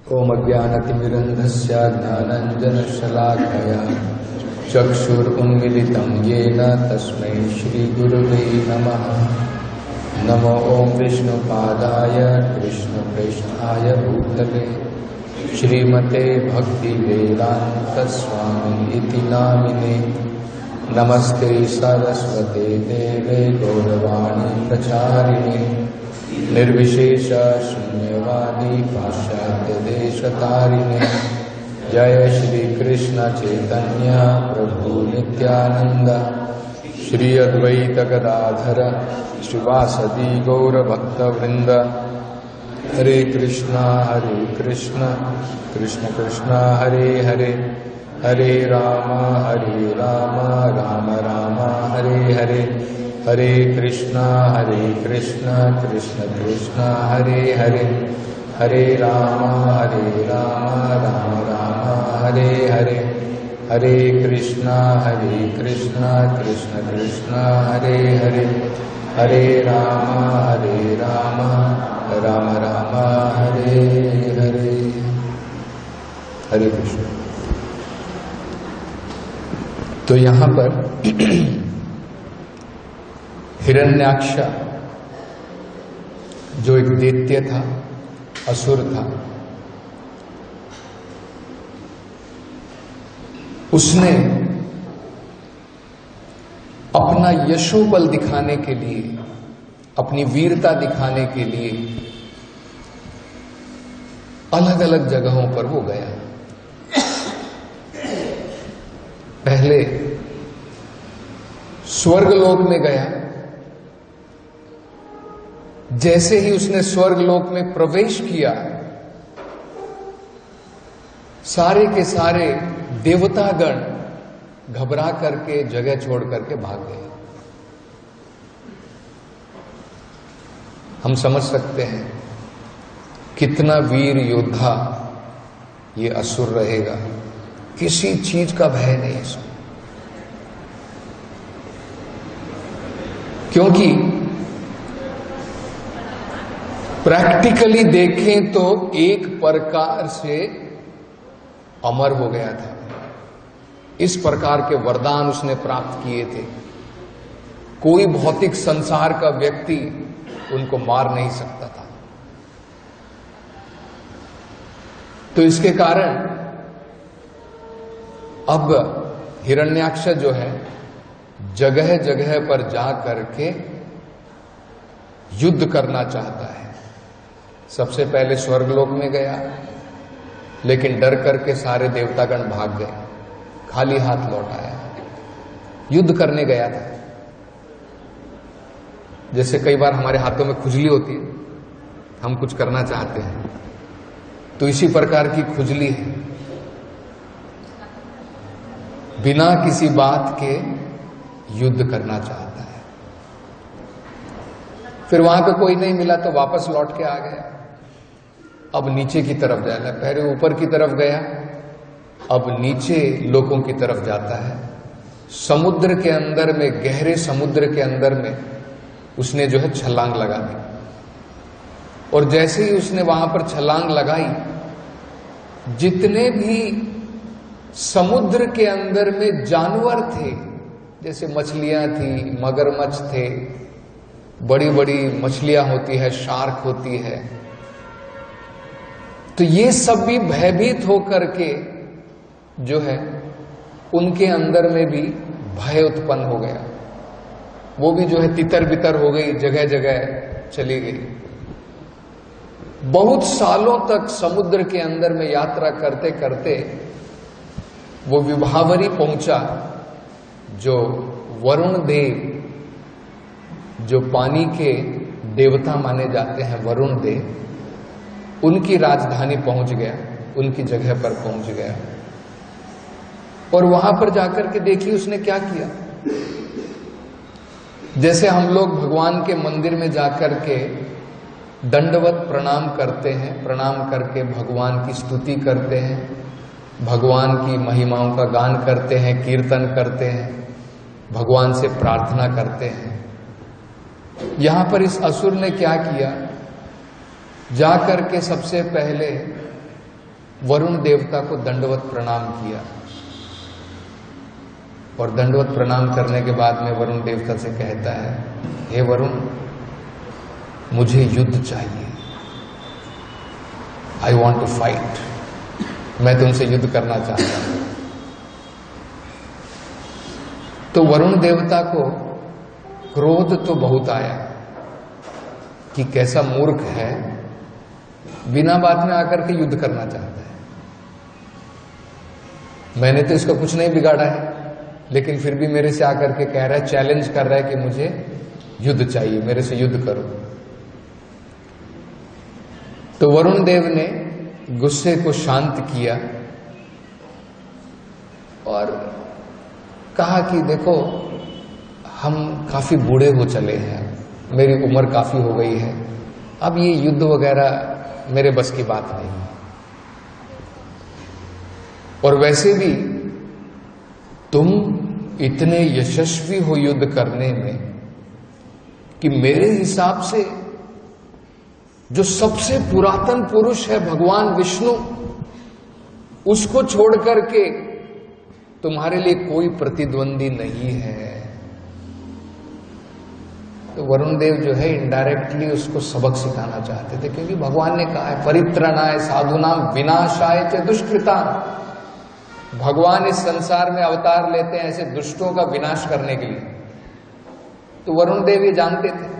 ओम अज्ञानतिमिरन्धस्य ज्ञानाञ्जनशलाकया चक्षुरुन्मीलितं येन तस्मै श्रीगुरुवे नमः। नमो ओम विष्णुपादाय कृष्णप्रेष्ठाय भूतले श्रीमते भक्तिवेदान्तस्वामी इति नामिने। नमस्ते सरस्वते देवे गौरवाणी प्रचारिणे निर्विशेष शून्यवादी पाश्चात्य देशतारिणे। जय श्री कृष्ण चैतन्य प्रभु नित्यानंद श्री अद्वैत गदाधर शिवासदि गौर भक्त वृंद। हरे कृष्णा कृष्ण कृष्ण हरे हरे, हरे राम राम राम हरे हरे। हरे कृष्णा कृष्ण कृष्ण हरे हरे, हरे राम राम राम हरे हरे। हरे कृष्णा कृष्ण कृष्ण हरे हरे, हरे राम राम राम हरे हरे। हरे कृष्ण। तो यहां पर हिरण्याक्ष जो एक दैत्य था, असुर था, उसने अपना यशोबल दिखाने के लिए, अपनी वीरता दिखाने के लिए अलग अलग जगहों पर वो गया। पहले स्वर्गलोक में गया। जैसे ही उसने स्वर्गलोक में प्रवेश किया, सारे के सारे देवतागण घबरा करके जगह छोड़ करके भाग गए। हम समझ सकते हैं कितना वीर योद्धा ये असुर रहेगा, किसी चीज का भय नहीं इसको। क्योंकि प्रैक्टिकली देखें तो एक प्रकार से अमर हो गया था। इस प्रकार के वरदान उसने प्राप्त किए थे। कोई भौतिक संसार का व्यक्ति उनको मार नहीं सकता था। तो इसके कारण अब हिरण्याक्ष जो है जगह जगह पर जा करके युद्ध करना चाहता है। सबसे पहले स्वर्गलोक में गया, लेकिन डर करके सारे देवतागण भाग गए, खाली हाथ लौट आया। युद्ध करने गया था। जैसे कई बार हमारे हाथों में खुजली होती है, हम कुछ करना चाहते हैं, तो इसी प्रकार की खुजली है। बिना किसी बात के युद्ध करना चाहता है। फिर वहां पे कोई नहीं मिला तो वापस लौट के आ गया। अब नीचे की तरफ जाना, पहले ऊपर की तरफ गया, अब नीचे लोगों की तरफ जाता है। समुद्र के अंदर में, गहरे समुद्र के अंदर में उसने जो है छलांग लगा दी। और जैसे ही उसने वहां पर छलांग लगाई, जितने भी समुद्र के अंदर में जानवर थे, जैसे मछलियां थी, मगरमच्छ थे, बड़ी बड़ी मछलियां होती है, शार्क होती है, तो ये सब भी भयभीत होकर के जो है उनके अंदर में भी भय उत्पन्न हो गया। वो भी जो है तितर बितर हो गई, जगह जगह चली गई। बहुत सालों तक समुद्र के अंदर में यात्रा करते करते वो विभावरी पहुंचा, जो वरुण देव, जो पानी के देवता माने जाते हैं, वरुण देव, उनकी राजधानी पहुंच गया, उनकी जगह पर पहुंच गया। और वहां पर जाकर के देखिए उसने क्या किया। जैसे हम लोग भगवान के मंदिर में जाकर के दंडवत प्रणाम करते हैं, प्रणाम करके भगवान की स्तुति करते हैं, भगवान की महिमाओं का गान करते हैं, कीर्तन करते हैं, भगवान से प्रार्थना करते हैं। यहां पर इस असुर ने क्या किया, जाकर के सबसे पहले वरुण देवता को दंडवत प्रणाम किया और दंडवत प्रणाम करने के बाद में वरुण देवता से कहता है, हे वरुण, मुझे युद्ध चाहिए, आई वॉन्ट टू फाइट, मैं तुमसे युद्ध करना चाहता हूं। तो वरुण देवता को क्रोध तो बहुत आया कि कैसा मूर्ख है, बिना बात में आकर के युद्ध करना चाहता है। मैंने तो इसका कुछ नहीं बिगाड़ा है, लेकिन फिर भी मेरे से आकर के कह रहा है, चैलेंज कर रहा है कि मुझे युद्ध चाहिए, मेरे से युद्ध करो। तो वरुण देव ने गुस्से को शांत किया और कहा कि देखो, हम काफी बूढ़े हो चले हैं, मेरी उम्र काफी हो गई है, अब ये युद्ध वगैरह मेरे बस की बात नहीं है। और वैसे भी तुम इतने यशस्वी हो युद्ध करने में कि मेरे हिसाब से जो सबसे पुरातन पुरुष है भगवान विष्णु, उसको छोड़ करके तुम्हारे लिए कोई प्रतिद्वंदी नहीं है। तो वरुण देव जो है इनडायरेक्टली उसको सबक सिखाना चाहते थे, क्योंकि भगवान ने कहा है, परित्रणाय साधुनाम विनाशाय च दुष्कृता। भगवान इस संसार में अवतार लेते हैं ऐसे दुष्टों का विनाश करने के लिए। तो वरुण देव ये जानते थे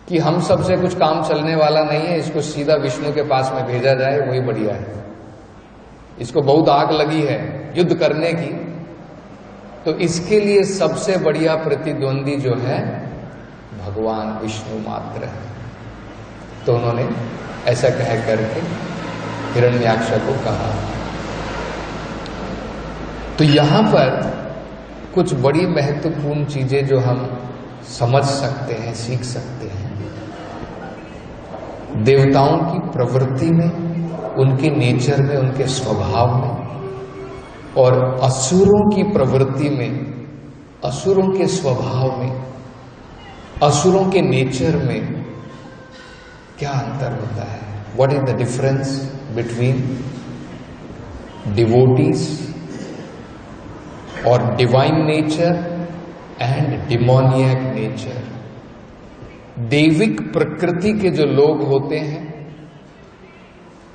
कि हम सबसे कुछ काम चलने वाला नहीं है, इसको सीधा विष्णु के पास में भेजा जाए, वही बढ़िया है। इसको बहुत आग लगी है युद्ध करने की, तो इसके लिए सबसे बढ़िया प्रतिद्वंदी जो है भगवान विष्णु मात्र है। तो उन्होंने ऐसा कह करके हिरण्याक्ष को कहा। तो यहां पर कुछ बड़ी महत्वपूर्ण चीजें जो हम समझ सकते हैं, सीख सकते हैं। देवताओं की प्रवृत्ति में, उनके नेचर में, उनके स्वभाव में, और असुरों की प्रवृत्ति में, असुरों के स्वभाव में, असुरों के नेचर में क्या अंतर होता है। What is the difference between devotees और divine nature and demoniac nature. दैविक प्रकृति के जो लोग होते हैं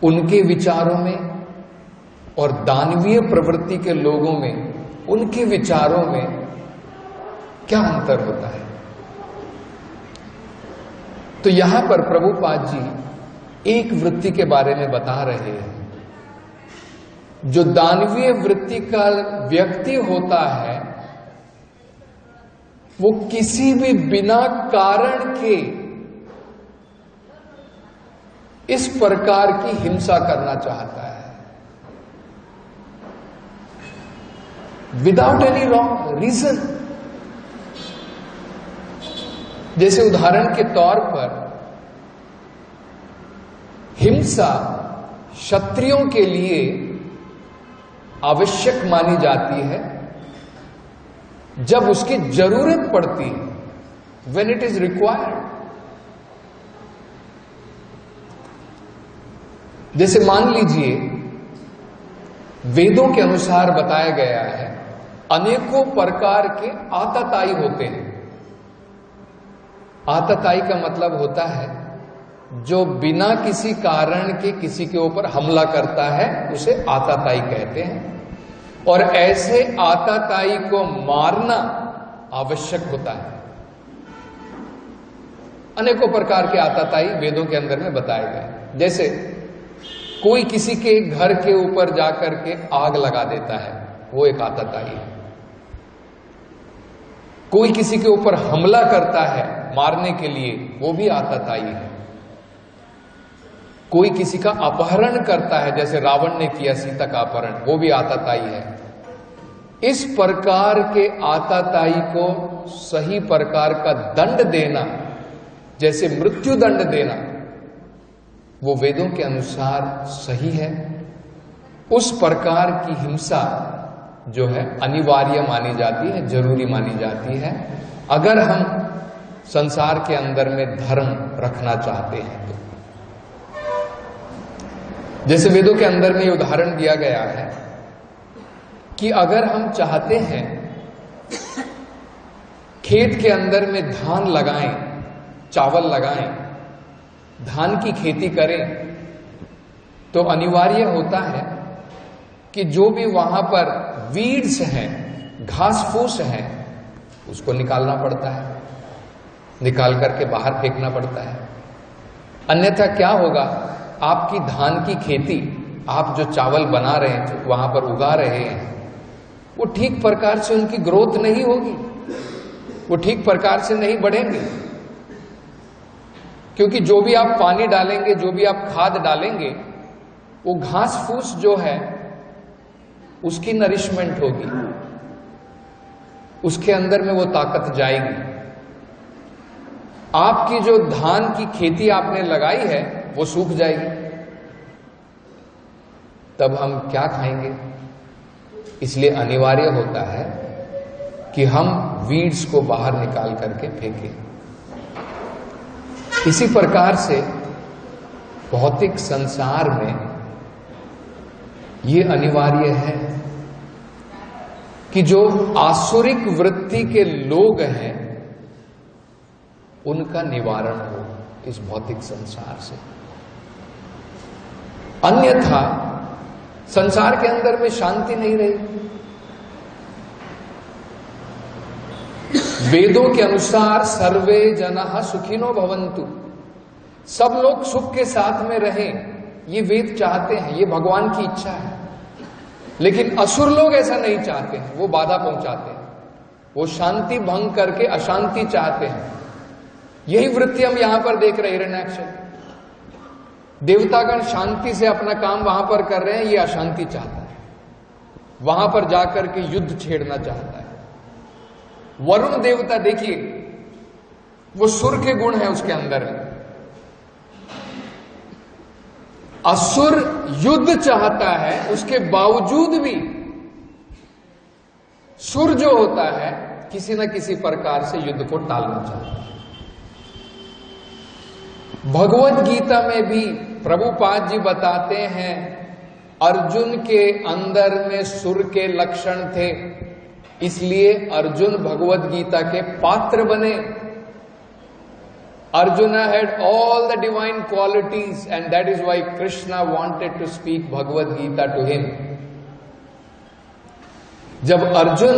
उनके विचारों में, और दानवीय प्रवृत्ति के लोगों में, उनके विचारों में क्या अंतर होता है। तो यहां पर प्रभुपाद जी एक वृत्ति के बारे में बता रहे हैं। जो दानवीय वृत्ति का व्यक्ति होता है, वो किसी भी बिना कारण के इस प्रकार की हिंसा करना चाहता है, विदाउट एनी रॉन्ग रीजन। जैसे उदाहरण के तौर पर हिंसा क्षत्रियों के लिए आवश्यक मानी जाती है जब उसकी जरूरत पड़ती है, when it is required। जैसे मान लीजिए वेदों के अनुसार बताया गया है, अनेकों प्रकार के आतताई होते हैं। आतताई का मतलब होता है जो बिना किसी कारण के किसी के ऊपर हमला करता है, उसे आतताई कहते हैं। और ऐसे आतताई को मारना आवश्यक होता है। अनेकों प्रकार के आतताई वेदों के अंदर में बताए गए। जैसे कोई किसी के घर के ऊपर जाकर के आग लगा देता है, वो एक आतताई है। कोई किसी के ऊपर हमला करता है मारने के लिए, वो भी आतताई है। कोई किसी का अपहरण करता है, जैसे रावण ने किया सीता का अपहरण, वो भी आतताई है। इस प्रकार के आतताई को सही प्रकार का दंड देना, जैसे मृत्यु दंड देना, वो वेदों के अनुसार सही है। उस प्रकार की हिंसा जो है अनिवार्य मानी जाती है, जरूरी मानी जाती है, अगर हम संसार के अंदर में धर्म रखना चाहते हैं। जैसे वेदों के अंदर में ये उदाहरण दिया गया है कि अगर हम चाहते हैं खेत के अंदर में धान लगाएं, चावल लगाएं, धान की खेती करें, तो अनिवार्य होता है कि जो भी वहां पर वीड्स हैं, घास फूस हैं, उसको निकालना पड़ता है, निकाल करके बाहर फेंकना पड़ता है। अन्यथा क्या होगा, आपकी धान की खेती, आप जो चावल बना रहे हैं, जो वहां पर उगा रहे हैं, वो ठीक प्रकार से उनकी ग्रोथ नहीं होगी, वो ठीक प्रकार से नहीं बढ़ेंगे, क्योंकि जो भी आप पानी डालेंगे, जो भी आप खाद डालेंगे, वो घास फूस जो है उसकी नरिशमेंट होगी, उसके अंदर में वो ताकत जाएगी। आपकी जो धान की खेती आपने लगाई है वो सूख जाएगी, तब हम क्या खाएंगे? इसलिए अनिवार्य होता है कि हम वीड्स को बाहर निकाल करके फेंकें। इसी प्रकार से भौतिक संसार में ये अनिवार्य है कि जो आसुरिक वृत्ति के लोग हैं उनका निवारण हो इस भौतिक संसार से। अन्यथा संसार के अंदर में शांति नहीं रहेगी। वेदों के अनुसार सर्वे जनाः सुखिनो भवन्तु, सब लोग सुख के साथ में रहें, ये वेद चाहते हैं, ये भगवान की इच्छा है। लेकिन असुर लोग ऐसा नहीं चाहते हैं, वो बाधा पहुंचाते हैं, वो शांति भंग करके अशांति चाहते हैं। यही वृत्ति हम यहां पर देख रहे हैं। हिरण्याक्ष, देवतागण शांति से अपना काम वहां पर कर रहे हैं, ये अशांति चाहता है, वहां पर जाकर के युद्ध छेड़ना चाहता है। वरुण देवता देखिए, वो सुर के गुण है उसके अंदर, असुर युद्ध चाहता है, उसके बावजूद भी सुर जो होता है किसी न किसी प्रकार से युद्ध को टालना चाहता है। भगवत गीता में भी प्रभुपाद जी बताते हैं, अर्जुन के अंदर में सुर के लक्षण थे, इसलिए अर्जुन भगवत गीता के पात्र बने। Arjuna had all the divine qualities, and that is why Krishna wanted to speak Bhagavad Gita to him. जब अर्जुन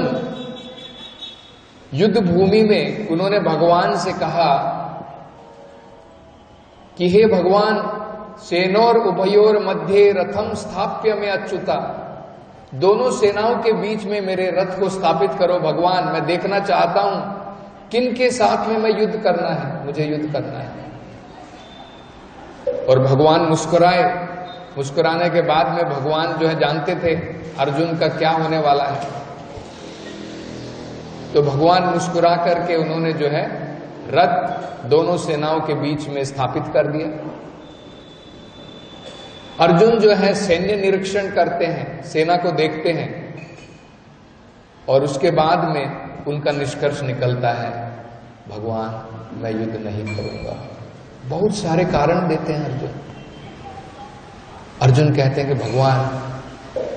युद्ध भूमि में उन्होंने भगवान से कहा कि हे भगवान, सेनोर उभयोर मध्य रथम स्थाप्य में अच्युता, दोनों सेनाओं के बीच में मेरे रथ को स्थापित करो भगवान, मैं देखना चाहता हूं किन के साथ में मैं युद्ध करना है, मुझे युद्ध करना है। और भगवान मुस्कुराए। मुस्कुराने के बाद में भगवान जो है जानते थे अर्जुन का क्या होने वाला है, तो भगवान मुस्कुरा करके उन्होंने जो है रथ दोनों सेनाओं के बीच में स्थापित कर दिया। अर्जुन जो है सैन्य निरीक्षण करते हैं, सेना को देखते हैं, और उसके बाद में उनका निष्कर्ष निकलता है, भगवान मैं युद्ध नहीं करूंगा। बहुत सारे कारण देते हैं अर्जुन। अर्जुन कहते हैं कि भगवान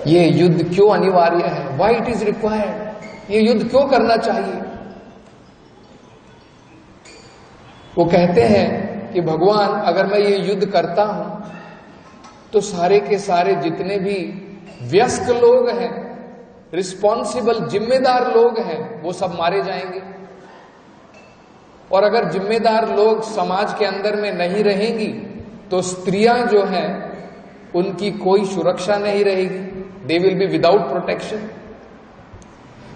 ये युद्ध क्यों अनिवार्य है, व्हाई इट इज रिक्वायर्ड, ये युद्ध क्यों करना चाहिए। वो कहते हैं कि भगवान अगर मैं ये युद्ध करता हूं तो सारे के सारे जितने भी वयस्क लोग हैं, रिस्पॉन्सिबल जिम्मेदार लोग हैं, वो सब मारे जाएंगे। और अगर जिम्मेदार लोग समाज के अंदर में नहीं रहेंगी तो स्त्रियां जो हैं उनकी कोई सुरक्षा नहीं रहेगी, they will be without protection.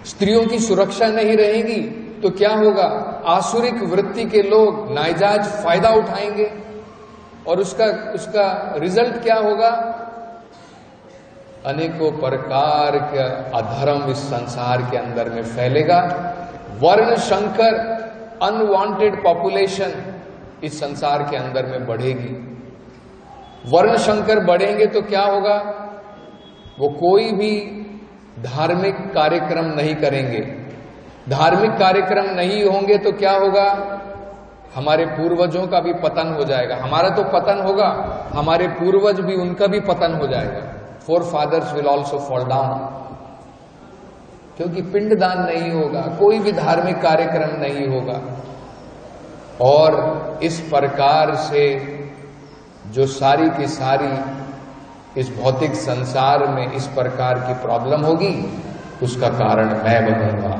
स्त्रियों की सुरक्षा नहीं रहेगी तो क्या होगा, आसुरिक वृत्ति के लोग नाजायज फायदा उठाएंगे, और उसका रिजल्ट क्या होगा, अनेकों प्रकार का अधर्म इस संसार के अंदर में फैलेगा। वर्ण शंकर अनवांटेड पॉपुलेशन इस संसार के अंदर में बढ़ेगी। वर्ण शंकर बढ़ेंगे तो क्या होगा, वो कोई भी धार्मिक कार्यक्रम नहीं करेंगे। धार्मिक कार्यक्रम नहीं होंगे तो क्या होगा, हमारे पूर्वजों का भी पतन हो जाएगा। हमारा तो पतन होगा, हमारे पूर्वज भी, उनका भी पतन हो जाएगा। Forefathers will also fall down, क्योंकि पिंडदान नहीं होगा, कोई भी धार्मिक कार्यक्रम नहीं होगा। और इस प्रकार से जो सारी की सारी इस भौतिक संसार में इस प्रकार की प्रॉब्लम होगी, उसका कारण मैं बनूंगा,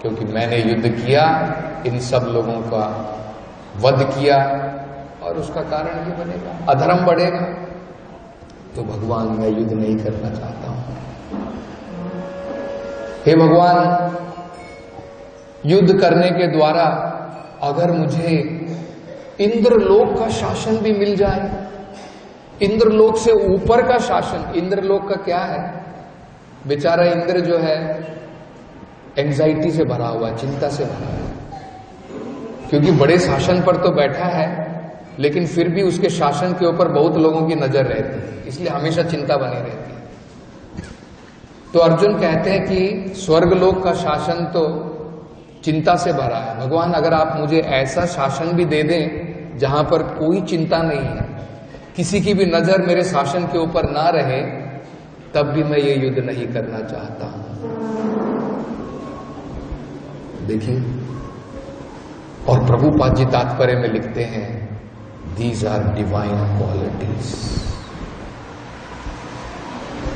क्योंकि मैंने युद्ध किया, इन सब लोगों का वध किया, और उसका कारण ये बनेगा, अधर्म बढ़ेगा। तो भगवान, मैं युद्ध नहीं करना चाहता हूं। हे भगवान, युद्ध करने के द्वारा अगर मुझे इंद्रलोक का शासन भी मिल जाए, इंद्रलोक से ऊपर का शासन। इंद्रलोक का क्या है? बेचारा इंद्र जो है एंजाइटी से भरा हुआ, चिंता से भरा है, क्योंकि बड़े शासन पर तो बैठा है, लेकिन फिर भी उसके शासन के ऊपर बहुत लोगों की नजर रहती है, इसलिए हमेशा चिंता बनी रहती है। तो अर्जुन कहते हैं कि स्वर्गलोक का शासन तो चिंता से भरा है। भगवान, अगर आप मुझे ऐसा शासन भी दे दें जहां पर कोई चिंता नहीं है, किसी की भी नजर मेरे शासन के ऊपर ना रहे, तब भी मैं ये युद्ध नहीं करना चाहता हूं। देखिए, और प्रभुपाद जी तात्पर्य में लिखते हैं, these are divine qualities.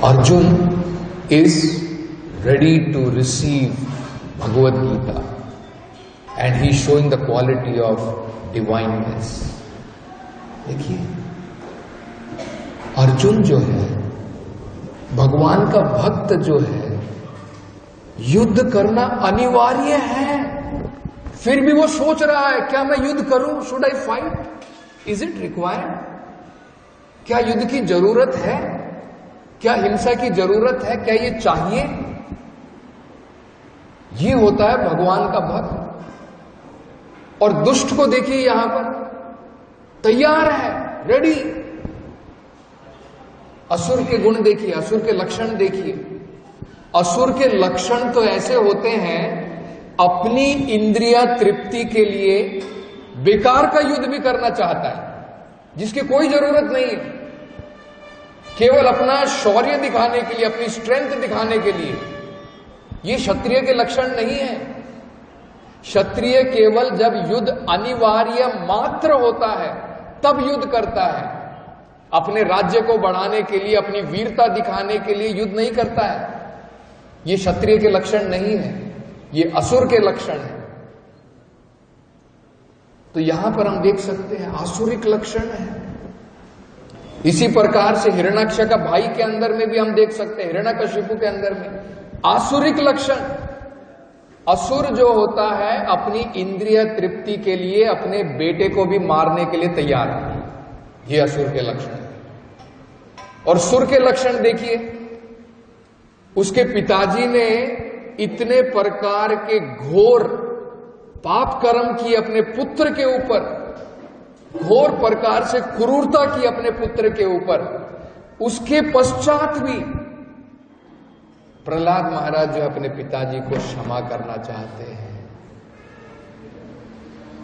Arjun is ready to receive Bhagavad Gita and he showing the quality of divineness. देखिए, अर्जुन जो है, भगवान का भक्त जो है, युद्ध करना अनिवार्य है, फिर भी वो सोच रहा है, क्या मैं युद्ध करूं? Should I fight? Is it required? क्या युद्ध की जरूरत है? क्या हिंसा की जरूरत है? क्या ये चाहिए? ये होता है भगवान का भक्त। और दुष्ट को देखिए, यहां पर तैयार है, रेडी। असुर के गुण देखिए, असुर के लक्षण देखिए। असुर के लक्षण तो ऐसे होते हैं, अपनी इंद्रिया तृप्ति के लिए बेकार का युद्ध भी करना चाहता है, जिसकी कोई जरूरत नहीं है, केवल अपना शौर्य दिखाने के लिए, अपनी स्ट्रेंथ दिखाने के लिए। ये क्षत्रिय के लक्षण नहीं है। क्षत्रिय केवल जब युद्ध अनिवार्य मात्र होता है तब युद्ध करता है। अपने राज्य को बढ़ाने के लिए, अपनी वीरता दिखाने के लिए युद्ध नहीं करता है। ये क्षत्रिय के लक्षण नहीं है, ये असुर के लक्षण है। तो यहां पर हम देख सकते हैं आसुरिक लक्षण है। इसी प्रकार से हिरण्याक्ष का भाई के अंदर में भी हम देख सकते हैं, हिरण्यकशिपु के अंदर में आसुरिक लक्षण। असुर जो होता है, अपनी इंद्रिय तृप्ति के लिए अपने बेटे को भी मारने के लिए तैयार है, ये असुर के लक्षण है। और सुर के लक्षण देखिए, उसके पिताजी ने इतने प्रकार के घोर पाप कर्म किए अपने पुत्र के ऊपर, घोर प्रकार से क्रूरता की अपने पुत्र के ऊपर, उसके पश्चात भी प्रहलाद महाराज जो अपने पिताजी को क्षमा करना चाहते हैं।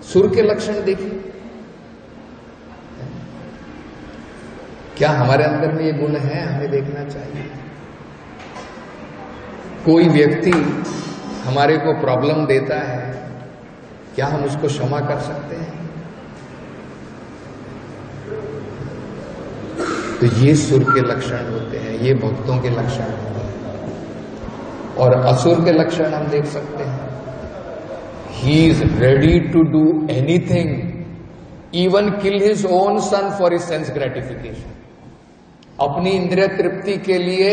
सुर के लक्षण देखिए, क्या हमारे अंदर में ये गुण है? हमें देखना चाहिए। कोई व्यक्ति हमारे को प्रॉब्लम देता है, क्या हम उसको क्षमा कर सकते हैं? तो ये सुर के लक्षण होते हैं, ये भक्तों के लक्षण होते हैं। और असुर के लक्षण हम देख सकते हैं, he is ready to do anything, even kill his own son for his sense gratification. अपनी इंद्रिय तृप्ति के लिए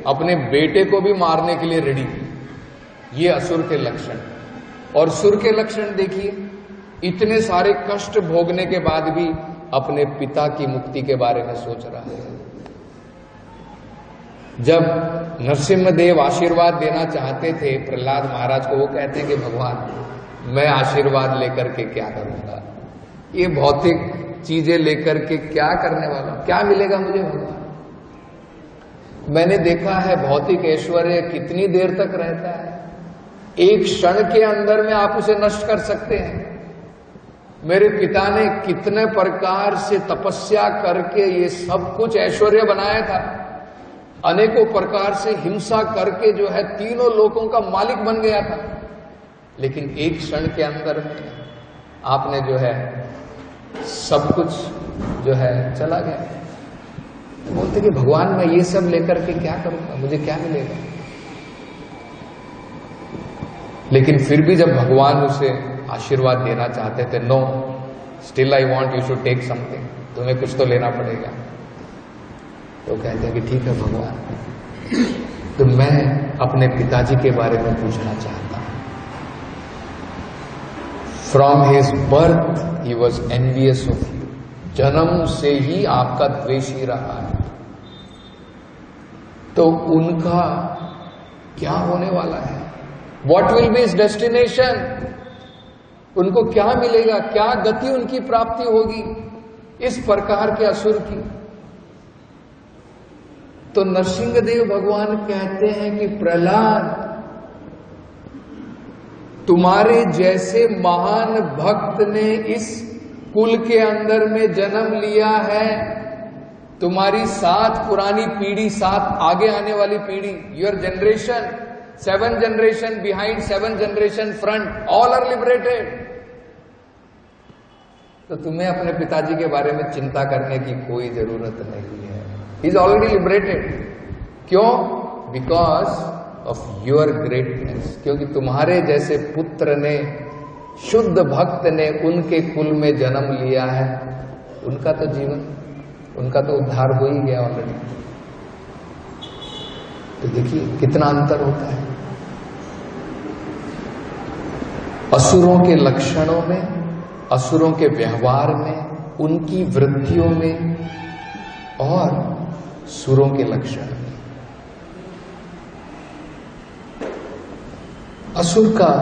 अपने बेटे को भी मारने के लिए रेडी, ये असुर के लक्षण। और सुर के लक्षण देखिए, इतने सारे कष्ट भोगने के बाद भी अपने पिता की मुक्ति के बारे में सोच रहा है। जब नरसिम्हदेव आशीर्वाद देना चाहते थे प्रहलाद महाराज को, वो कहते हैं कि भगवान मैं आशीर्वाद लेकर के क्या करूंगा, ये भौतिक चीजें लेकर के क्या करने वाला, क्या मिलेगा मुझे भगवान? मैंने देखा है भौतिक ऐश्वर्य कितनी देर तक रहता है, एक क्षण के अंदर में आप उसे नष्ट कर सकते हैं। मेरे पिता ने कितने प्रकार से तपस्या करके ये सब कुछ ऐश्वर्य बनाया था, अनेकों प्रकार से हिंसा करके जो है तीनों लोकों का मालिक बन गया था, लेकिन एक क्षण के अंदर में आपने जो है सब कुछ जो है चला गया। तो बोलते कि भगवान मैं ये सब लेकर के क्या करूंगा, मुझे क्या मिलेगा। लेकिन फिर भी जब भगवान उसे आशीर्वाद देना चाहते थे, no still I want you should take something, तुम्हें कुछ तो लेना पड़ेगा। तो कहते हैं कि ठीक है भगवान, तो मैं अपने पिताजी के बारे में पूछना चाहता हूं। From his birth he was envious of you, जन्म से ही आपका द्वेषी रहा है, तो उनका क्या होने वाला है? What will be his destination? उनको क्या मिलेगा, क्या गति उनकी प्राप्ति होगी इस प्रकार के असुर की? तो नरसिंहदेव भगवान कहते हैं कि प्रहलाद, तुम्हारे जैसे महान भक्त ने इस कुल के अंदर में जन्म लिया है, तुम्हारी 7 पुरानी पीढ़ी, 7 आगे आने वाली पीढ़ी, your generation, 7 generation behind, 7 generation front, all are liberated. तो तुम्हें अपने पिताजी के बारे में चिंता करने की कोई जरूरत नहीं है, ही इज ऑलरेडी लिबरेटेड। क्यों? बिकॉज ऑफ योर ग्रेटनेस, क्योंकि तुम्हारे जैसे पुत्र ने, शुद्ध भक्त ने उनके कुल में जन्म लिया है, उनका तो जीवन, उनका तो उद्धार हो ही गया ऑलरेडी। तो देखिए कितना अंतर होता है असुरों के लक्षणों में, असुरों के व्यवहार में, उनकी वृत्तियों में और सुरों के लक्षण में। असुर का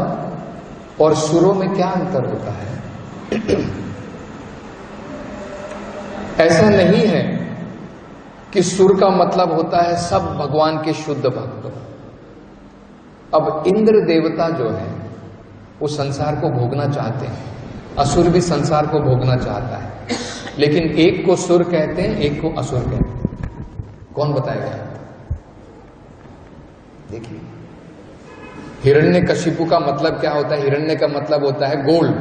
और सुरों में क्या अंतर होता है? ऐसा नहीं है कि सुर का मतलब होता है सब भगवान के शुद्ध भक्त। अब इंद्र देवता जो है वो संसार को भोगना चाहते हैं, असुर भी संसार को भोगना चाहता है, लेकिन एक को सुर कहते हैं, एक को असुर कहते हैं। कौन बताएगा? देखिए हिरण्यकशिपु का मतलब क्या होता है? हिरण्य का मतलब होता है गोल्ड,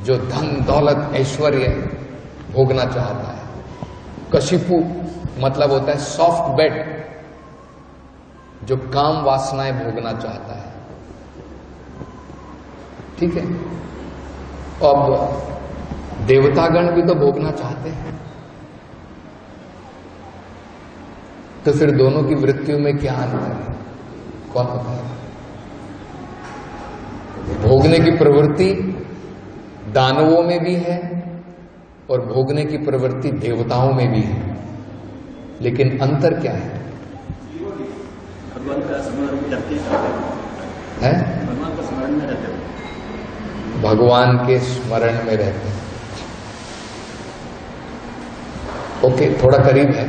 जो धन दौलत ऐश्वर्य भोगना चाहता है। कशिपु मतलब होता है सॉफ्ट बेड, जो काम वासनाएं भोगना चाहता है। ठीक है, अब देवतागण भी तो भोगना चाहते हैं, तो फिर दोनों की वृत्तियों में क्या अंतर है? कौन बताएगा? भोगने की प्रवृत्ति दानवों में भी है और भोगने की प्रवृत्ति देवताओं में भी है, लेकिन अंतर क्या है? भगवान का स्मरण करते हैं, भगवान का स्मरण में रहते हैं, भगवान के स्मरण में रहते हैं। ओके, थोड़ा करीब है।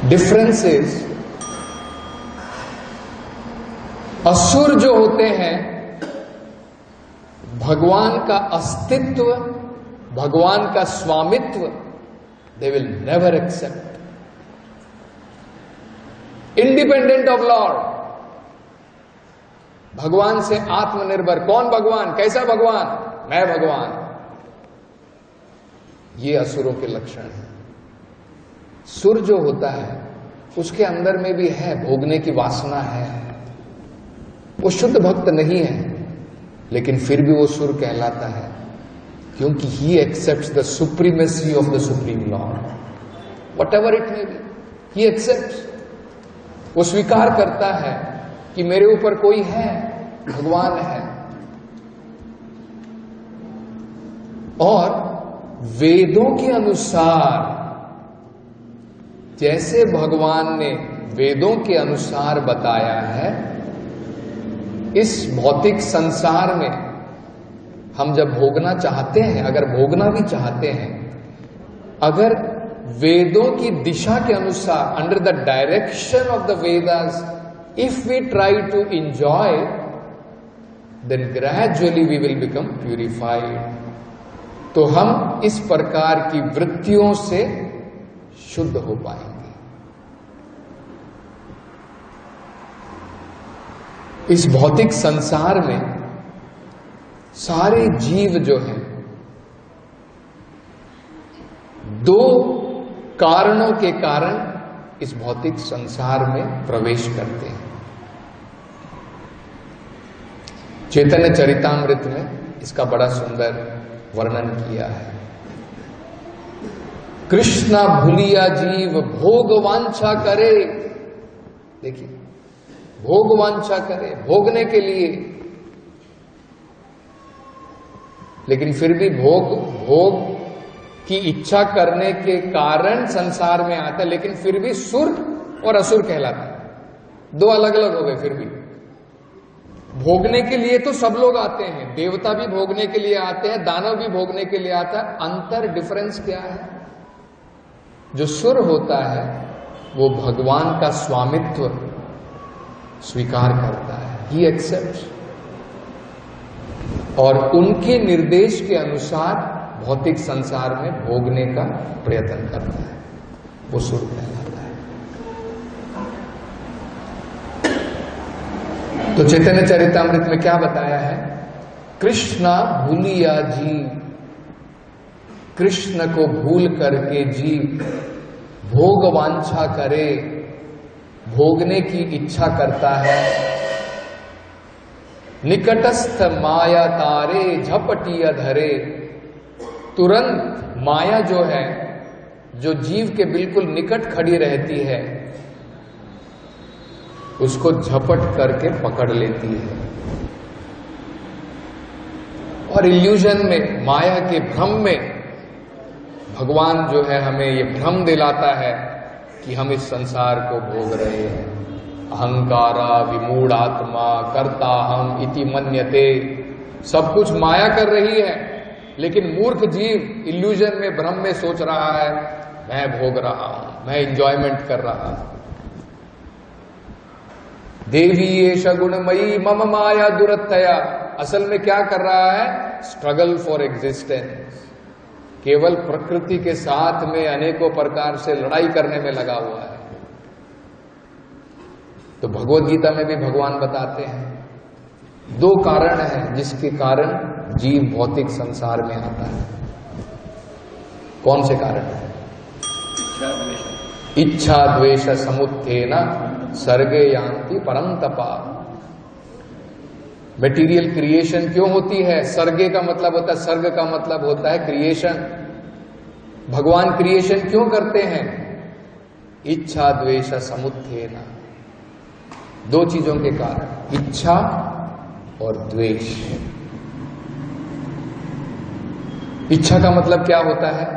डिफरेंस इज, असुर जो होते हैं भगवान का अस्तित्व, भगवान का स्वामित्व, they will never accept, independent of Lord, भगवान से आत्मनिर्भर। कौन भगवान? कैसा भगवान? मैं भगवान। ये असुरों के लक्षण है। सुर जो होता है उसके अंदर में भी है, भोगने की वासना है, वो शुद्ध भक्त नहीं है, लेकिन फिर भी वो सुर कहलाता है, क्योंकि he accepts the supremacy of the supreme lord, whatever it may be, he accepts, वो स्वीकार करता है कि मेरे ऊपर कोई है, भगवान है। और वेदों के अनुसार, जैसे भगवान ने वेदों के अनुसार बताया है, इस भौतिक संसार में हम जब भोगना चाहते हैं, अगर भोगना भी चाहते हैं, अगर वेदों की दिशा के अनुसार, under the direction of the Vedas, if we try to enjoy then gradually we will become purified. तो हम इस प्रकार की वृत्तियों से शुद्ध हो पाएंगे। इस भौतिक संसार में सारे जीव जो हैं दो कारणों के कारण इस भौतिक संसार में प्रवेश करते हैं। चैतन्य चरितामृत में इसका बड़ा सुंदर वर्णन किया है। कृष्णा भूलिया जीव भोग वांछा करे, देखिए भोग वांछा करे, भोगने के लिए, लेकिन फिर भी भोग की इच्छा करने के कारण संसार में आता है, लेकिन फिर भी सुर और असुर कहलाता है। दो अलग अलग हो गए। फिर भी भोगने के लिए तो सब लोग आते हैं, देवता भी भोगने के लिए आते हैं, दानव भी भोगने के लिए आता है। अंतर डिफरेंस क्या है? जो सुर होता है वो भगवान का स्वामित्व स्वीकार करता है, ही एक्सेप्ट्स, और उनके निर्देश के अनुसार भौतिक संसार में भोगने का प्रयत्न करता है, वो सुर कहलाता है। तो चैतन्य चरितामृत में क्या बताया है? कृष्णा भूलिया जीव, कृष्ण को भूल करके जीव भोग वांछा करे, भोगने की इच्छा करता है। निकटस्थ माया तारे झपटिया धरे, तुरंत माया जो है, जो जीव के बिल्कुल निकट खड़ी रहती है, उसको झपट करके पकड़ लेती है। और इल्यूजन में, माया के भ्रम में भगवान जो है हमें ये भ्रम दिलाता है कि हम इस संसार को भोग रहे हैं। अहंकारा विमूढ़ आत्मा कर्ता हम इति मन्यते, सब कुछ माया कर रही है, लेकिन मूर्ख जीव इल्यूजन में, भ्रम में सोच रहा है मैं भोग रहा हूं, मैं एंजॉयमेंट कर रहा हूं। देवी एष गुणमयी मम माया दुरत्तया, असल में क्या कर रहा है? स्ट्रगल फॉर एग्जिस्टेंस, केवल प्रकृति के साथ में अनेकों प्रकार से लड़ाई करने में लगा हुआ है। तो भगवद गीता में भी भगवान बताते हैं दो कारण हैं जिसके कारण जीव भौतिक संसार में आता है। कौन से कारण है? इच्छा द्वेष समुत्थेन सर्गे यान्ति परंतपा। मटेरियल क्रिएशन क्यों होती है? सर्गे का मतलब होता है, सर्ग का मतलब होता है क्रिएशन। भगवान क्रिएशन क्यों करते हैं? इच्छा द्वेष समुत्थेन, दो चीजों के कारण, इच्छा और द्वेष। इच्छा का मतलब क्या होता है?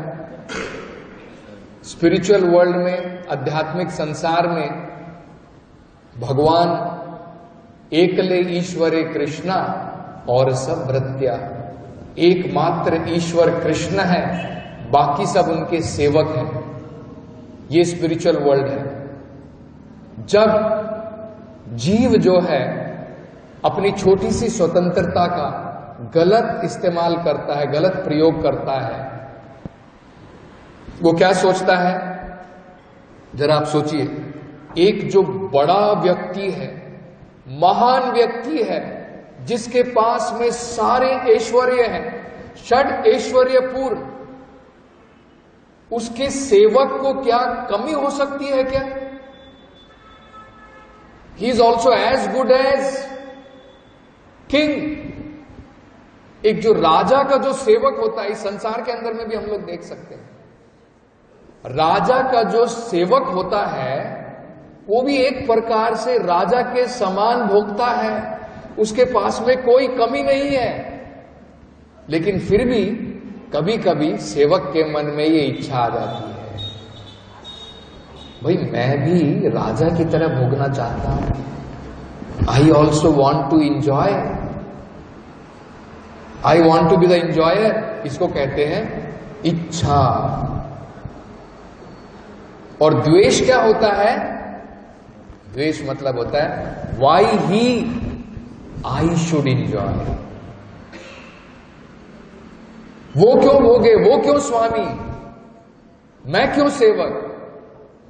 स्पिरिचुअल वर्ल्ड में, आध्यात्मिक संसार में भगवान एकले ईश्वरे कृष्णा और सब भृत्या, एकमात्र ईश्वर कृष्ण है, बाकी सब उनके सेवक हैं। ये स्पिरिचुअल वर्ल्ड है। जब जीव जो है अपनी छोटी सी स्वतंत्रता का गलत इस्तेमाल करता है, गलत प्रयोग करता है, वो क्या सोचता है? जरा आप सोचिए, एक जो बड़ा व्यक्ति है, महान व्यक्ति है, जिसके पास में सारे ऐश्वर्य हैं, षड ऐश्वर्य पूर्ण, उसके सेवक को क्या कमी हो सकती है क्या? He is also as good as king. एक जो राजा का जो सेवक होता है, इस संसार के अंदर में भी हम लोग देख सकते हैं, राजा का जो सेवक होता है वो भी एक प्रकार से राजा के समान भोगता है, उसके पास में कोई कमी नहीं है। लेकिन फिर भी कभी कभी सेवक के मन में ये इच्छा आ जाती है, भाई मैं भी राजा की तरह भोगना चाहता हूं। I also want to enjoy, I want to be the enjoyer. इसको कहते हैं इच्छा। और द्वेष क्या होता है? द्वेष मतलब होता है why he I should enjoy. वो क्यों भोगे, वो क्यों स्वामी, मैं क्यों सेवक,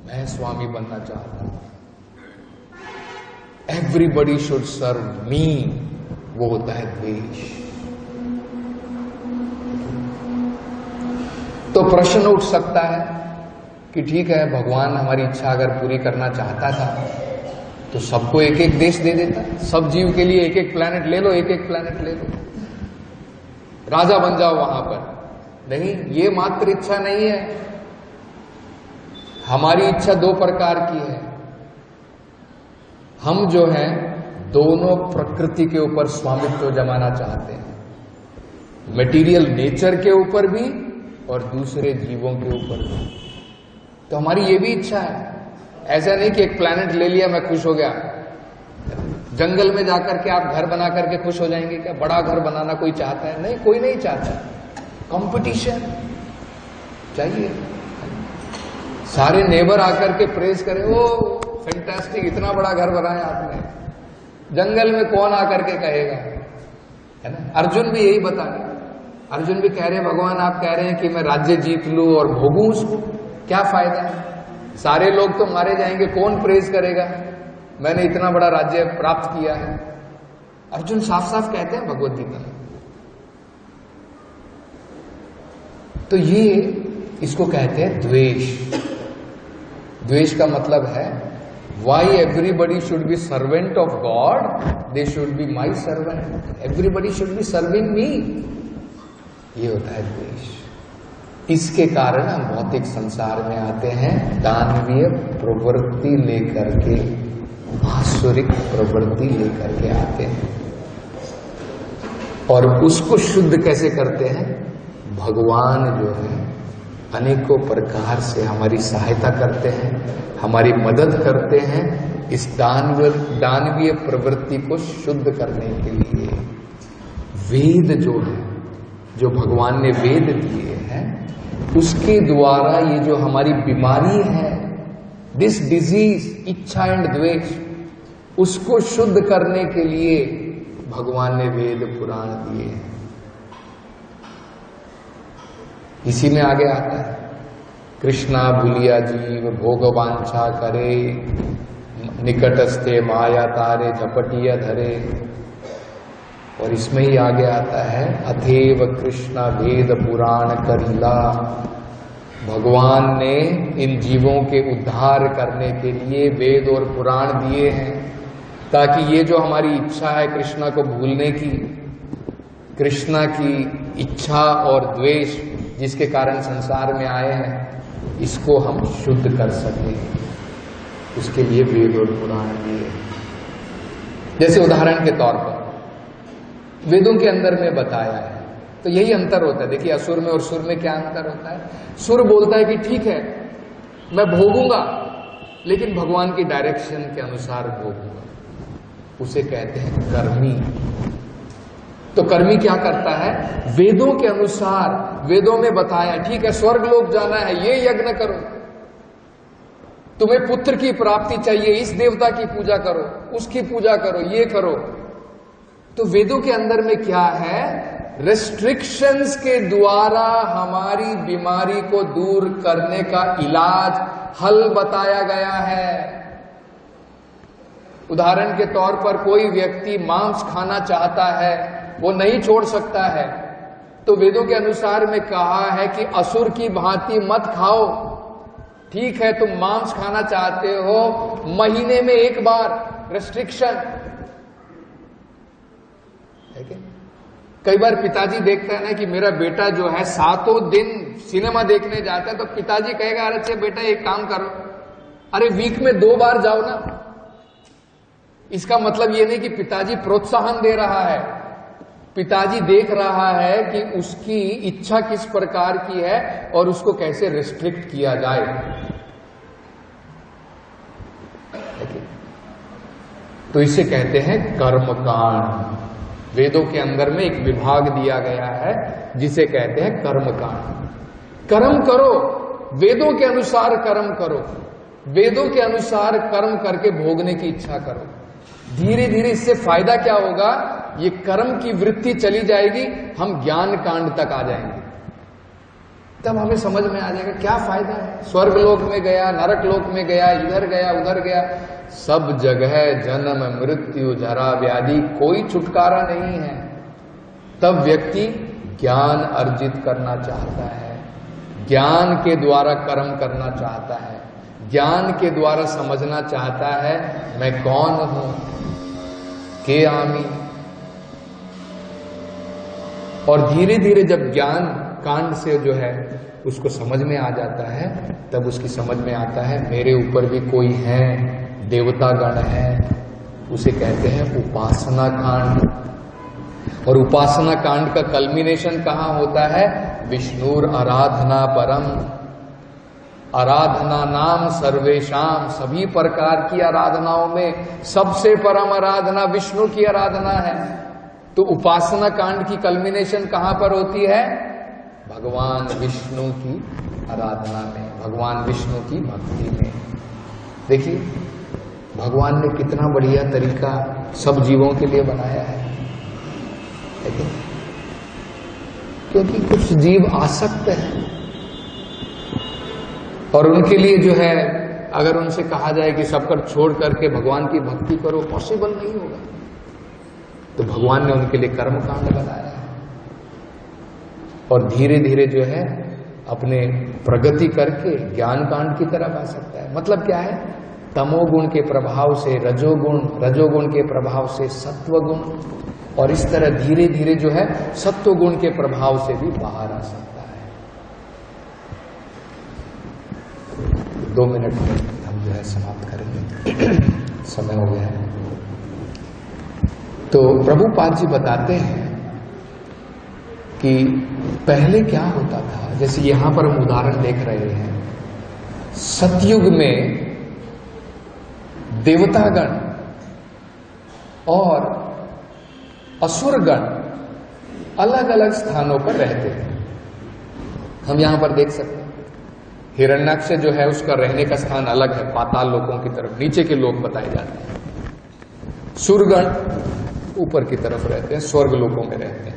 मैं स्वामी बनना चाहता हूं। एवरीबडी शुड सर्व मी, वो होता है द्वेष। तो प्रश्न उठ सकता है कि ठीक है, भगवान हमारी इच्छा अगर पूरी करना चाहता था तो सबको एक एक देश दे देता, सब जीव के लिए एक एक प्लैनेट ले लो, एक एक प्लैनेट ले लो, राजा बन जाओ वहां पर। नहीं, ये मात्र इच्छा नहीं है। हमारी इच्छा दो प्रकार की है। हम जो है दोनों प्रकृति के ऊपर स्वामित्व जमाना चाहते हैं, मटेरियल नेचर के ऊपर भी और दूसरे जीवों के ऊपर भी। तो हमारी ये भी इच्छा है। ऐसा नहीं कि एक प्लैनेट ले लिया मैं खुश हो गया। जंगल में जाकर के आप घर बना करके खुश हो जाएंगे क्या? बड़ा घर बनाना कोई चाहता है? नहीं, कोई नहीं चाहता। कंपटीशन चाहिए। सारे नेबर आकर के प्रेज करें, ओ फैंटास्टिक, इतना बड़ा घर बनाया आपने। जंगल में कौन आकर के कहेगा, है ना? अर्जुन भी यही बता रहे, अर्जुन भी कह रहे हैं भगवान आप कह रहे हैं कि मैं राज्य जीत लूं और भोगूं उसको, क्या फायदा है? सारे लोग तो मारे जाएंगे, कौन प्रेज करेगा मैंने इतना बड़ा राज्य प्राप्त किया है। अर्जुन साफ साफ कहते हैं भगवद गीता में। तो ये इसको कहते हैं द्वेष। द्वेष का मतलब है why everybody should be servant of God, they should be my servant, everybody should be serving me. ये होता है द्वेष। इसके कारण हम भौतिक संसार में आते हैं दानवीय प्रवृत्ति लेकर के, आसुरिक प्रवृत्ति लेकर के आते हैं। और उसको शुद्ध कैसे करते हैं? भगवान जो है अनेकों प्रकार से हमारी सहायता करते हैं, हमारी मदद करते हैं इस दानवीय प्रवृत्ति को शुद्ध करने के लिए। वेद जो है, जो भगवान ने वेद दिए हैं, उसके द्वारा ये जो हमारी बीमारी है, दिस डिजीज इच्छा एंड द्वेष, उसको शुद्ध करने के लिए भगवान ने वेद पुराण दिए हैं। इसी में आगे आता है कृष्णा भूलिया जीव भोग वांछा करे, निकटस्थे माया तारे झपटिया धरे। और इसमें ही आगे आता है अथेव कृष्णा वेद पुराण करीला। भगवान ने इन जीवों के उद्धार करने के लिए वेद और पुराण दिए हैं, ताकि ये जो हमारी इच्छा है कृष्णा को भूलने की, कृष्णा की इच्छा और द्वेष जिसके कारण संसार में आए हैं, इसको हम शुद्ध कर सकें। उसके लिए वेद और पुराण दिए। जैसे उदाहरण के तौर पर वेदों के अंदर में बताया है, तो यही अंतर होता है। देखिए असुर में और सुर में क्या अंतर होता है? सुर बोलता है कि ठीक है मैं भोगूंगा, लेकिन भगवान की डायरेक्शन के अनुसार भोगूंगा, उसे कहते हैं कर्मी। तो कर्मी क्या करता है? वेदों के अनुसार, वेदों में बताया ठीक है स्वर्ग लोक जाना है, ये यज्ञ करो, तुम्हें पुत्र की प्राप्ति चाहिए, इस देवता की पूजा करो, उसकी पूजा करो, ये करो। तो वेदों के अंदर में क्या है? रेस्ट्रिक्शंस के द्वारा हमारी बीमारी को दूर करने का इलाज, हल बताया गया है। उदाहरण के तौर पर कोई व्यक्ति मांस खाना चाहता है, वो नहीं छोड़ सकता है, तो वेदों के अनुसार में कहा है कि असुर की भांति मत खाओ। ठीक है तुम मांस खाना चाहते हो, महीने में एक बार रेस्ट्रिक्शन। कई बार पिताजी देखते हैं ना कि मेरा बेटा जो है 7 दिन सिनेमा देखने जाता है, तो पिताजी कहेगा अरे अच्छा बेटा एक काम करो, अरे वीक में 2 बार जाओ ना। इसका मतलब ये नहीं कि पिताजी प्रोत्साहन दे रहा है, पिताजी देख रहा है कि उसकी इच्छा किस प्रकार की है और उसको कैसे रिस्ट्रिक्ट किया जाए। तो इसे कहते हैं कर्मकांड। वेदों के अंदर में एक विभाग दिया गया है जिसे कहते हैं कर्मकांड। कर्म करो, वेदों के अनुसार कर्म करो, वेदों के अनुसार कर्म करके भोगने की इच्छा करो। धीरे धीरे इससे फायदा क्या होगा, ये कर्म की वृत्ति चली जाएगी, हम ज्ञान कांड तक आ जाएंगे। तब हमें समझ में आ जाएगा क्या फायदा है। स्वर्ग लोक में गया, नरक लोक में गया, इधर गया उधर गया, सब जगह जन्म मृत्यु जरा व्याधि, कोई छुटकारा नहीं है। तब व्यक्ति ज्ञान अर्जित करना चाहता है, ज्ञान के द्वारा कर्म करना चाहता है, ज्ञान के द्वारा समझना चाहता है मैं कौन हूं, के आमी। और धीरे धीरे जब ज्ञान कांड से जो है उसको समझ में आ जाता है, तब उसकी समझ में आता है मेरे ऊपर भी कोई है, देवता गण है। उसे कहते हैं उपासना कांड। और उपासना कांड का कल्मिनेशन कहां होता है, विष्णुर आराधना परम। आराधना नाम सर्वेशाम, सभी प्रकार की आराधनाओं में सबसे परम आराधना विष्णु की आराधना है। तो उपासना कांड की कल्मिनेशन कहां पर होती है, भगवान विष्णु की आराधना में, भगवान विष्णु की भक्ति में। देखिए भगवान ने कितना बढ़िया तरीका सब जीवों के लिए बनाया है, क्योंकि कुछ जीव आसक्त हैं और उनके लिए जो है अगर उनसे कहा जाए कि सब कर छोड़ करके भगवान की भक्ति करो, पॉसिबल नहीं होगा। तो भगवान ने उनके लिए कर्म कांड बनाया है और धीरे धीरे जो है अपने प्रगति करके ज्ञान कांड की तरफ आ सकता है। मतलब क्या है, तमोगुण के प्रभाव से रजोगुण, रजोगुण के प्रभाव से सत्वगुण, और इस तरह धीरे धीरे जो है सत्वगुण के प्रभाव से भी बाहर आ सकता है। 2 मिनट में हम जो है समाप्त करेंगे, समय हो गया है। तो प्रभुपाद जी बताते हैं कि पहले क्या होता था। जैसे यहां पर हम उदाहरण देख रहे हैं, सतयुग में देवतागण और असुरगण अलग अलग स्थानों पर रहते थे। हम यहां पर देख सकते हैं हिरण्याक्ष जो है उसका रहने का स्थान अलग है, पाताल लोकों की तरफ, नीचे के लोग बताए जाते हैं। सुरगण ऊपर की तरफ रहते हैं, स्वर्ग लोकों में रहते हैं।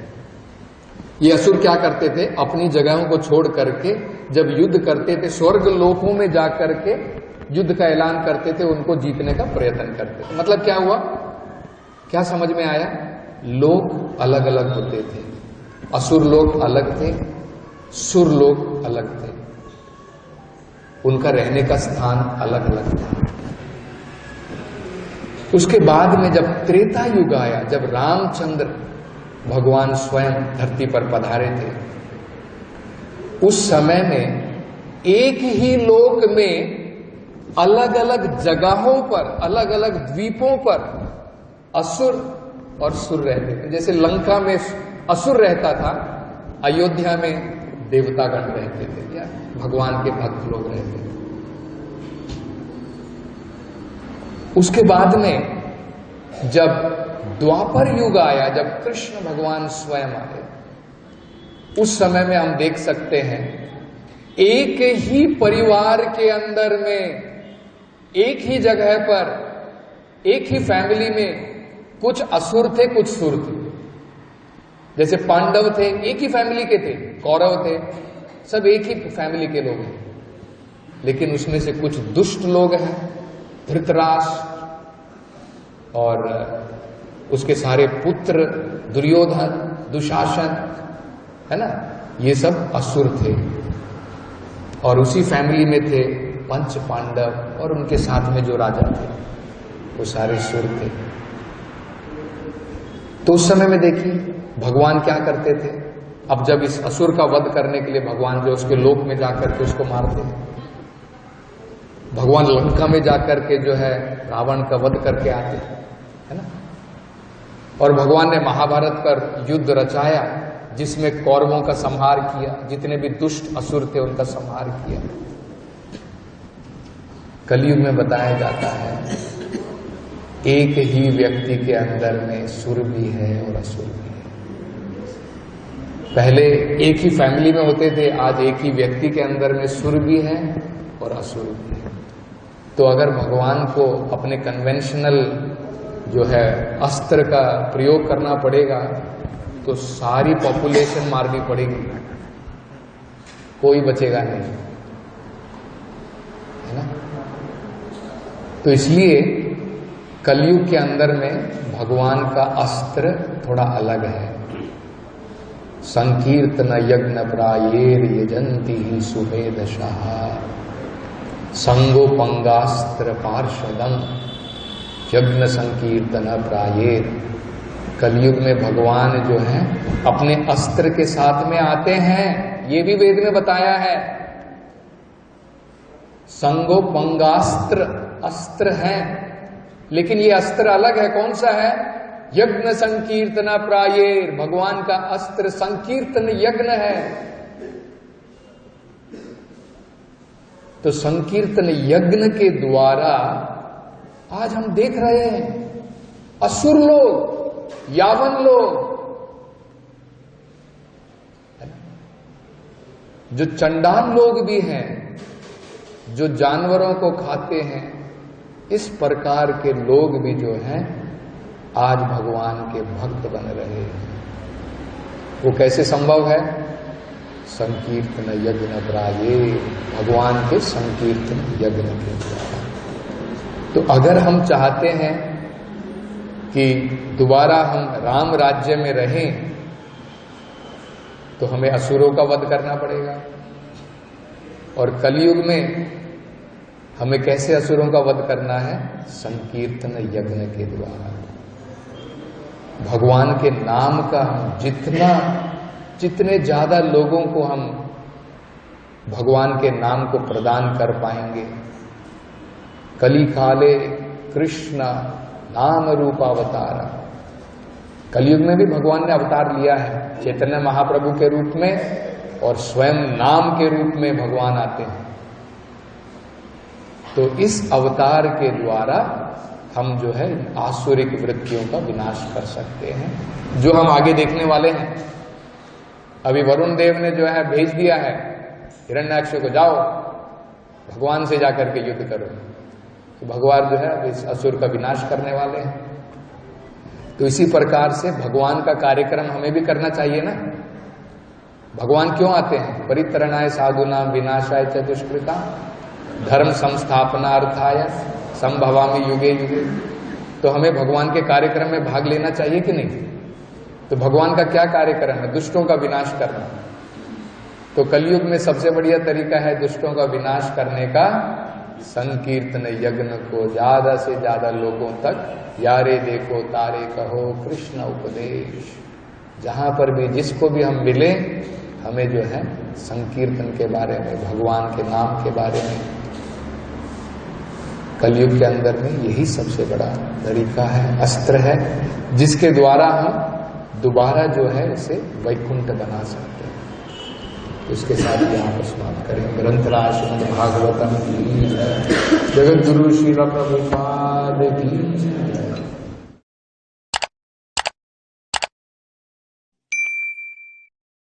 ये असुर क्या करते थे, अपनी जगहों को छोड़ करके जब युद्ध करते थे, स्वर्ग लोकों में जाकर के युद्ध का ऐलान करते थे, उनको जीतने का प्रयत्न करते थे। मतलब क्या हुआ, क्या समझ में आया, लोग अलग अलग होते थे। असुर लोग अलग थे, सुर लोग अलग थे, उनका रहने का स्थान अलग अलग था। उसके बाद में जब त्रेता युग आया, जब रामचंद्र भगवान स्वयं धरती पर पधारे थे, उस समय में एक ही लोक में अलग अलग जगहों पर, अलग अलग द्वीपों पर असुर और सुर रहते थे। जैसे लंका में असुर रहता था, अयोध्या में देवतागण रहते थे या भगवान के भक्त लोग रहते थे। उसके बाद में जब द्वापर युग आया, जब कृष्ण भगवान स्वयं आए, उस समय में हम देख सकते हैं एक ही परिवार के अंदर में, एक ही जगह पर, एक ही फैमिली में कुछ असुर थे, कुछ सुर थे। जैसे पांडव थे, एक ही फैमिली के थे, कौरव थे, सब एक ही फैमिली के लोग हैं, लेकिन उसमें से कुछ दुष्ट लोग हैं, धृतराष्ट्र और उसके सारे पुत्र दुर्योधन, दुशासन, है ना, ये सब असुर थे। और उसी फैमिली में थे पंच पांडव और उनके साथ में जो राजा थे वो सारे सुर थे। तो उस समय में देखिए भगवान क्या करते थे। अब जब इस असुर का वध करने के लिए भगवान जो उसके लोक में जाकर के उसको मारते हैं, भगवान लंका में जाकर के जो है रावण का वध करके आते हैं, है ना। और भगवान ने महाभारत पर युद्ध रचाया जिसमें कौरवों का संहार किया, जितने भी दुष्ट असुर थे उनका संहार किया। कलयुग में बताया जाता है एक ही व्यक्ति के अंदर में सुर भी है और असुर भी है। पहले एक ही फैमिली में होते थे, आज एक ही व्यक्ति के अंदर में सुर भी है और असुर भी है। तो अगर भगवान को अपने कन्वेंशनल जो है अस्त्र का प्रयोग करना पड़ेगा तो सारी पॉपुलेशन मारनी पड़ेगी, कोई बचेगा नहीं, है ना। तो इसलिए कलयुग के अंदर में भगवान का अस्त्र थोड़ा अलग है। संकीर्तन यज्ञ प्रायेर यजंती ही सुवेदशाह संगोपंगास्त्र पार्षदम यज्ञ संकीर्तन प्रायेर। कलयुग में भगवान जो है अपने अस्त्र के साथ में आते हैं, ये भी वेद में बताया है। संगोपंगास्त्र अस्त्र है, लेकिन ये अस्त्र अलग है। कौन सा है? यज्ञ संकीर्तन प्रायेर। भगवान का अस्त्र संकीर्तन यज्ञ है। तो संकीर्तन यज्ञ के द्वारा आज हम देख रहे हैं असुर लोग, यावन लोग, जो चंडाल लोग भी हैं, जो जानवरों को खाते हैं, इस प्रकार के लोग भी जो हैं आज भगवान के भक्त बन रहे हैं। वो कैसे संभव है? संकीर्तन यज्ञ प्रायेर, भगवान के संकीर्तन यज्ञ के द्वारा। तो अगर हम चाहते हैं कि दोबारा हम राम राज्य में रहें तो हमें असुरों का वध करना पड़ेगा। और कलयुग में हमें कैसे असुरों का वध करना है? संकीर्तन यज्ञ के द्वारा। भगवान के नाम का हम जितने ज्यादा लोगों को हम भगवान के नाम को प्रदान कर पाएंगे। कली काले कृष्ण नाम रूपावतार। कलयुग में भी भगवान ने अवतार लिया है, चैतन्य महाप्रभु के रूप में, और स्वयं नाम के रूप में भगवान आते हैं। तो इस अवतार के द्वारा हम जो है आसुरिक वृत्तियों का विनाश कर सकते हैं, जो हम आगे देखने वाले हैं। अभी वरुण देव ने जो है भेज दिया है हिरण्याक्ष को, जाओ भगवान से जाकर के युद्ध करो। तो भगवान जो है इस असुर का विनाश करने वाले हैं। तो इसी प्रकार से भगवान का कार्यक्रम हमें भी करना चाहिए ना। भगवान क्यों आते हैं? परित्रणाय साधूनां विनाशाय च दुष्कृतां धर्म संस्थापनार्थाय संभवामि युगे युगे। तो हमें भगवान के कार्यक्रम में भाग लेना चाहिए कि नहीं? तो भगवान का क्या कार्यक्रम है? दुष्टों का विनाश करना। तो कलयुग में सबसे बढ़िया तरीका है दुष्टों का विनाश करने का, संकीर्तन यज्ञ को ज्यादा से ज्यादा लोगों तक यारे देखो तारे कहो कृष्ण उपदेश। जहां पर भी जिसको भी हम मिले, हमें जो है संकीर्तन के बारे में, भगवान के नाम के बारे में। कलयुग के अंदर में यही सबसे बड़ा तरीका है, अस्त्र है, जिसके द्वारा हम दोबारा जो है इसे वैकुंठ बना सकते हैं। तो इसके साथ यहाँ पर समाप्त करें। ग्रंथराज श्रीमद् भागवतम की जय, जगत गुरु श्री प्रभुपाद की।